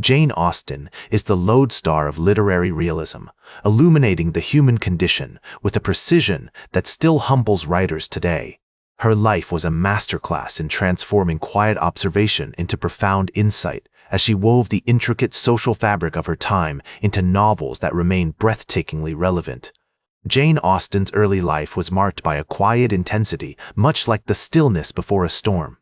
Jane Austen is the lodestar of literary realism, illuminating the human condition with a precision that still humbles writers today. Her life was a masterclass in transforming quiet observation into profound insight as she wove the intricate social fabric of her time into novels that remain breathtakingly relevant. Jane Austen's early life was marked by a quiet intensity, much like the stillness before a storm.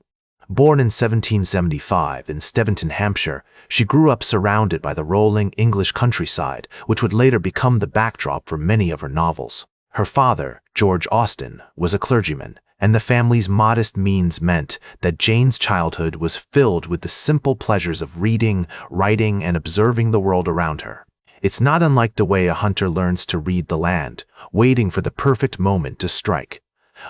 Born in 1775 in Steventon, Hampshire, she grew up surrounded by the rolling English countryside, which would later become the backdrop for many of her novels. Her father, George Austen, was a clergyman, and the family's modest means meant that Jane's childhood was filled with the simple pleasures of reading, writing, and observing the world around her. It's not unlike the way a hunter learns to read the land, waiting for the perfect moment to strike.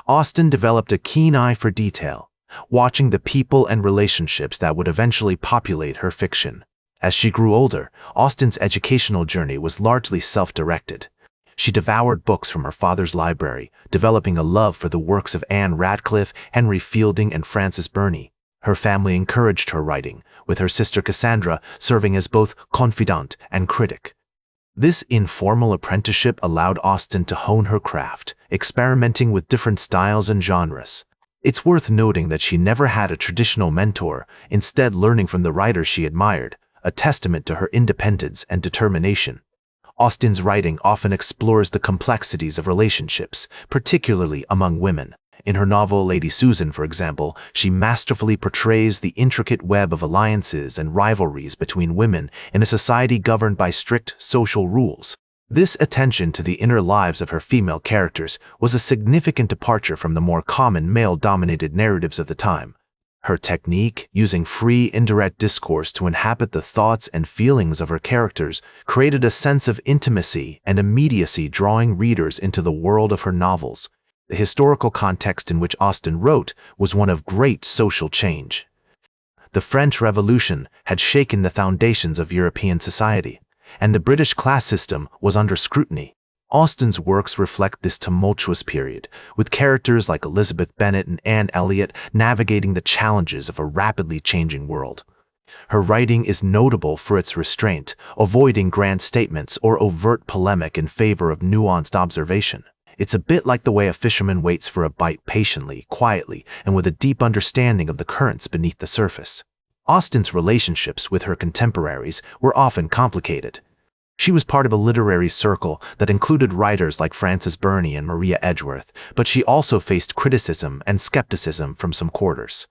Austen developed a keen eye for detail, watching the people and relationships that would eventually populate her fiction. As she grew older, Austen's educational journey was largely self-directed. She devoured books from her father's library, developing a love for the works of Anne Radcliffe, Henry Fielding, and Frances Burney. Her family encouraged her writing, with her sister Cassandra serving as both confidant and critic. This informal apprenticeship allowed Austen to hone her craft, experimenting with different styles and genres. It's worth noting that she never had a traditional mentor, instead learning from the writers she admired, a testament to her independence and determination. Austen's writing often explores the complexities of relationships, particularly among women. In her novel Lady Susan, for example, she masterfully portrays the intricate web of alliances and rivalries between women in a society governed by strict social rules. This attention to the inner lives of her female characters was a significant departure from the more common male-dominated narratives of the time. Her technique, using free, indirect discourse to inhabit the thoughts and feelings of her characters, created a sense of intimacy and immediacy, drawing readers into the world of her novels. The historical context in which Austen wrote was one of great social change. The French Revolution had shaken the foundations of European society, and the British class system was under scrutiny. Austen's works reflect this tumultuous period, with characters like Elizabeth Bennet and Anne Elliot navigating the challenges of a rapidly changing world. Her writing is notable for its restraint, avoiding grand statements or overt polemic in favor of nuanced observation. It's a bit like the way a fisherman waits for a bite patiently, quietly, and with a deep understanding of the currents beneath the surface. Austen's relationships with her contemporaries were often complicated. She was part of a literary circle that included writers like Frances Burney and Maria Edgeworth, but she also faced criticism and skepticism from some quarters.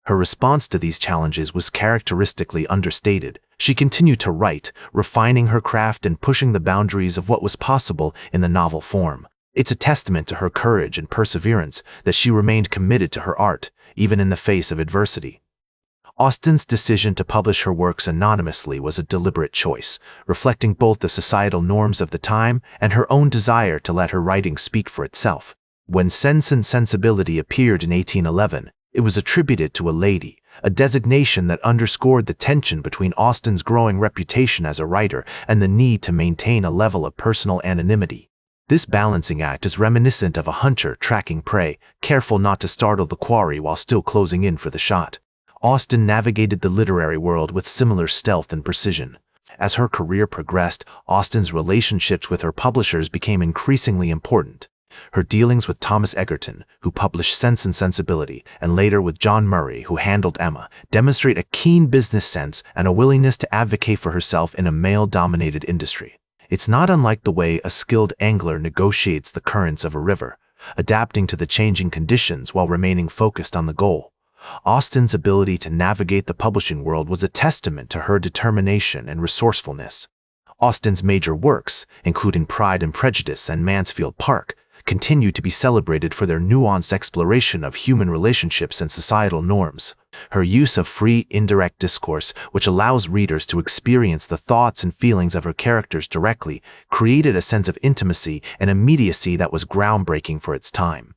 Her response to these challenges was characteristically understated. She continued to write, refining her craft and pushing the boundaries of what was possible in the novel form. It's a testament to her courage and perseverance that she remained committed to her art, even in the face of adversity. Austen's decision to publish her works anonymously was a deliberate choice, reflecting both the societal norms of the time and her own desire to let her writing speak for itself. When Sense and Sensibility appeared in 1811, it was attributed to a lady, a designation that underscored the tension between Austen's growing reputation as a writer and the need to maintain a level of personal anonymity. This balancing act is reminiscent of a hunter tracking prey, careful not to startle the quarry while still closing in for the shot. Austen navigated the literary world with similar stealth and precision. As her career progressed, Austen's relationships with her publishers became increasingly important. Her dealings with Thomas Egerton, who published Sense and Sensibility, and later with John Murray, who handled Emma, demonstrate a keen business sense and a willingness to advocate for herself in a male-dominated industry. It's not unlike the way a skilled angler negotiates the currents of a river, adapting to the changing conditions while remaining focused on the goal. Austen's ability to navigate the publishing world was a testament to her determination and resourcefulness. Austen's major works, including Pride and Prejudice and Mansfield Park, continue to be celebrated for their nuanced exploration of human relationships and societal norms. Her use of free, indirect discourse, which allows readers to experience the thoughts and feelings of her characters directly, created a sense of intimacy and immediacy that was groundbreaking for its time.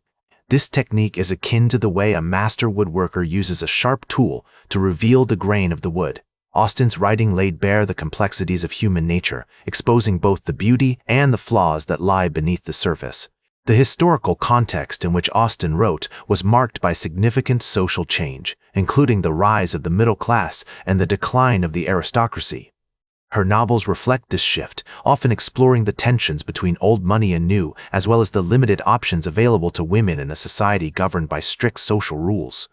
This technique is akin to the way a master woodworker uses a sharp tool to reveal the grain of the wood. Austen's writing laid bare the complexities of human nature, exposing both the beauty and the flaws that lie beneath the surface. The historical context in which Austen wrote was marked by significant social change, including the rise of the middle class and the decline of the aristocracy. Her novels reflect this shift, often exploring the tensions between old money and new, as well as the limited options available to women in a society governed by strict social rules.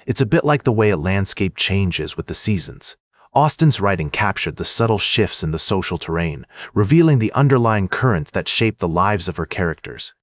It's a bit like the way a landscape changes with the seasons. Austen's writing captured the subtle shifts in the social terrain, revealing the underlying currents that shape the lives of her characters.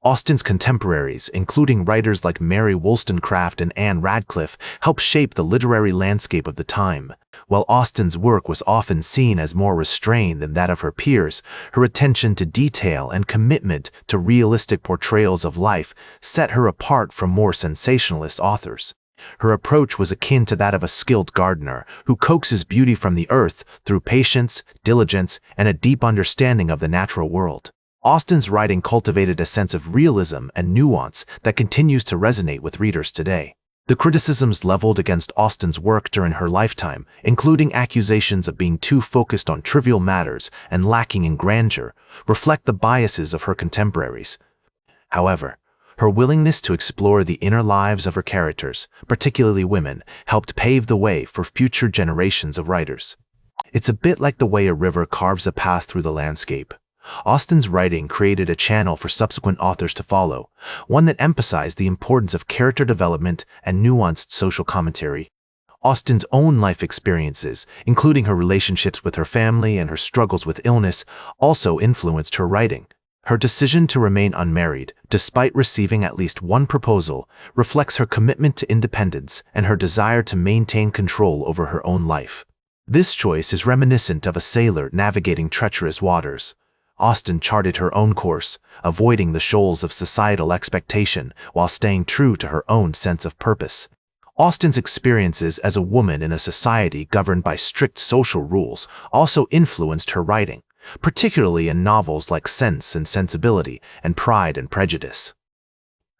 Austen's contemporaries, including writers like Mary Wollstonecraft and Anne Radcliffe, helped shape the literary landscape of the time. While Austen's work was often seen as more restrained than that of her peers, her attention to detail and commitment to realistic portrayals of life set her apart from more sensationalist authors. Her approach was akin to that of a skilled gardener who coaxes beauty from the earth through patience, diligence, and a deep understanding of the natural world. Austen's writing cultivated a sense of realism and nuance that continues to resonate with readers today. The criticisms leveled against Austen's work during her lifetime, including accusations of being too focused on trivial matters and lacking in grandeur, reflect the biases of her contemporaries. However, her willingness to explore the inner lives of her characters, particularly women, helped pave the way for future generations of writers. It's a bit like the way a river carves a path through the landscape. Austen's writing created a channel for subsequent authors to follow, one that emphasized the importance of character development and nuanced social commentary. Austen's own life experiences, including her relationships with her family and her struggles with illness, also influenced her writing. Her decision to remain unmarried, despite receiving at least one proposal, reflects her commitment to independence and her desire to maintain control over her own life. This choice is reminiscent of a sailor navigating treacherous waters. Austen charted her own course, avoiding the shoals of societal expectation while staying true to her own sense of purpose. Austen's experiences as a woman in a society governed by strict social rules also influenced her writing, particularly in novels like Sense and Sensibility and Pride and Prejudice.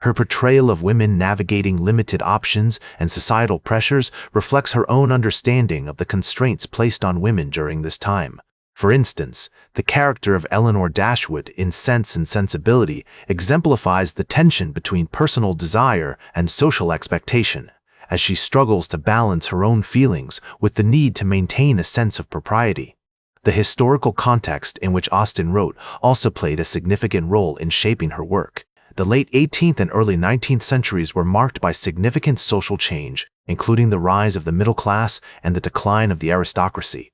Her portrayal of women navigating limited options and societal pressures reflects her own understanding of the constraints placed on women during this time. For instance, the character of Elinor Dashwood in Sense and Sensibility exemplifies the tension between personal desire and social expectation, as she struggles to balance her own feelings with the need to maintain a sense of propriety. The historical context in which Austen wrote also played a significant role in shaping her work. The late 18th and early 19th centuries were marked by significant social change, including the rise of the middle class and the decline of the aristocracy.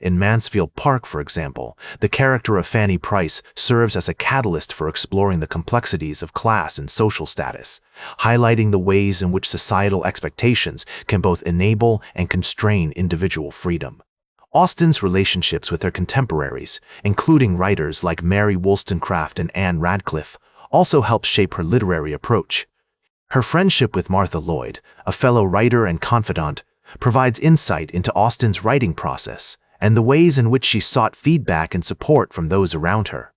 In Mansfield Park, for example, the character of Fanny Price serves as a catalyst for exploring the complexities of class and social status, highlighting the ways in which societal expectations can both enable and constrain individual freedom. Austen's relationships with her contemporaries, including writers like Mary Wollstonecraft and Anne Radcliffe, also helped shape her literary approach. Her friendship with Martha Lloyd, a fellow writer and confidant, provides insight into Austen's writing process and the ways in which she sought feedback and support from those around her.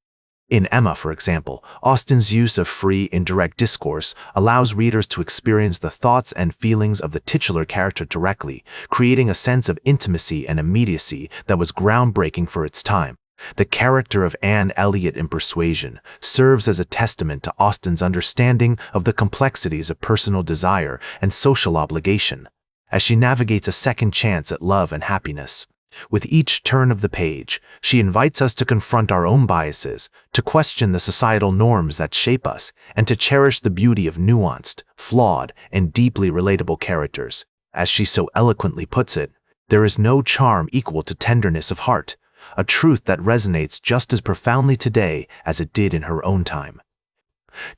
In Emma, for example, Austen's use of free, indirect discourse allows readers to experience the thoughts and feelings of the titular character directly, creating a sense of intimacy and immediacy that was groundbreaking for its time. The character of Anne Elliot in Persuasion serves as a testament to Austen's understanding of the complexities of personal desire and social obligation, as she navigates a second chance at love and happiness. With each turn of the page, she invites us to confront our own biases, to question the societal norms that shape us, and to cherish the beauty of nuanced, flawed, and deeply relatable characters. As she so eloquently puts it, there is no charm equal to tenderness of heart, a truth that resonates just as profoundly today as it did in her own time.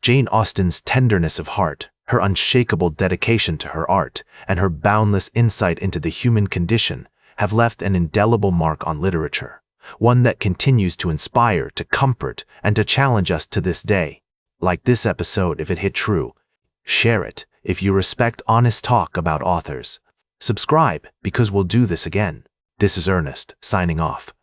Jane Austen's tenderness of heart, her unshakable dedication to her art, and her boundless insight into the human condition have left an indelible mark on literature, one that continues to inspire, to comfort, and to challenge us to this day. Like this episode if it hit true. Share it if you respect honest talk about authors. Subscribe because we'll do this again. This is Ernest, signing off.